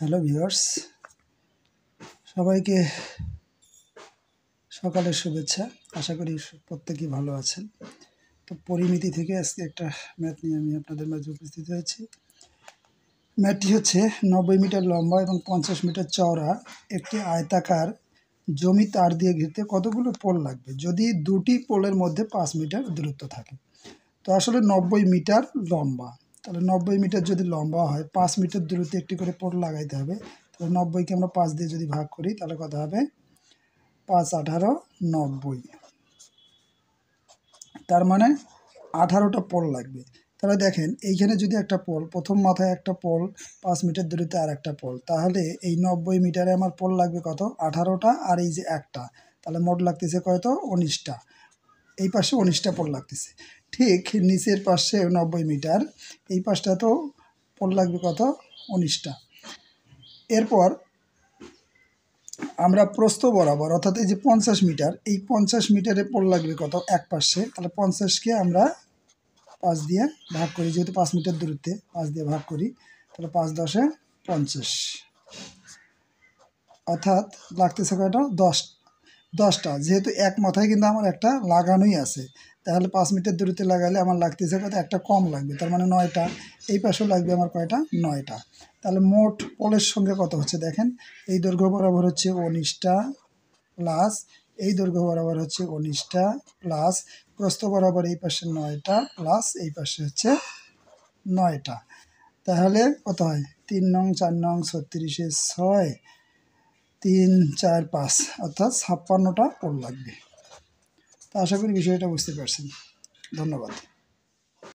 Hello viewers, সবাইকে সকালের শুভেচ্ছা। আশা করি প্রত্যেকেই ভালো আছেন। তো পরিমিতি থেকে আজকে একটা ম্যাথ নিয়ে আমি আপনাদের মাঝে উপস্থিত হয়েছি। ম্যাথটি হচ্ছে 90 মিটার লম্বা এবং 50 মিটার চওড়া একটি আয়তাকার জমি তার দিয়ে ঘিরতে কতগুলো পোল লাগবে যদি দুটি পোলের মধ্যে 5 মিটার দূরত্ব থাকে। তো আসলে 90 মিটার লম্বা, তাহলে 90 মিটার যদি লম্বা হয় 5 মিটার দূরত্বে একটি করে পোল লাগাইতে হবে। তাহলে 90কে আমরা 5 দিয়ে যদি ভাগ করি তাহলে কত হবে? 5 18 90, তার মানে 18টা পোল লাগবে। তাহলে দেখেন এইখানে যদি একটা পোল, প্রথম মাথায় একটা পোল, 5 মিটার দূরত্বে আর একটা পোল, তাহলে এই 90 মিটারে আমার পোল লাগবে কত? 18টা, আর এই যে একটা, তাহলে মোট লাগতেছে কত? 19টা। এই পাশে 19টা পোল লাগতেছে। ঠিক নিচের পাশে 90 মিটার, এই পাশটা তো পোল লাগবে কত? 19টা। এরপর আমরা প্রস্থ বরাবর, অর্থাৎ এই যে 50 মিটার, এই 50 মিটারে পোল লাগবে কত? এক পাশে। তাহলে 50কে আমরা 5 দিয়ে ভাগ করি, যেহেতু 5 মিটার দূরত্বে 5 দিয়ে ভাগ করি, তাহলে 5 10 50, অর্থাৎ লাগতেছে কয়টা? 10টা। যেহেতু এক মাথায় কিন্তু আমার একটা লাগানোই আছে, তাহলে 5 মিটার দূরত্বে লাগালে আমার লাগতেছে কত? একটা কম লাগবে, তার মানে 9টা। এই পাশেও লাগবে আমার কয়টা? 9টা। তাহলে মোট পোলের সংখ্যা কত হচ্ছে দেখেন, এই দৈর্ঘ্য বরাবর হচ্ছে 19টা প্লাস এই দৈর্ঘ্য বরাবর হচ্ছে 19টা প্লাস প্রস্থ বরাবর এই পাশে 9টা প্লাস এই পাশে হচ্ছে 9টা। তাহলে কত হয়? 3 নং 4 নং 36 6 3 4 5, অর্থাৎ 56টা পোল লাগবে। তো আশা করি বিষয়টা বুঝতে পারছেন। ধন্যবাদ।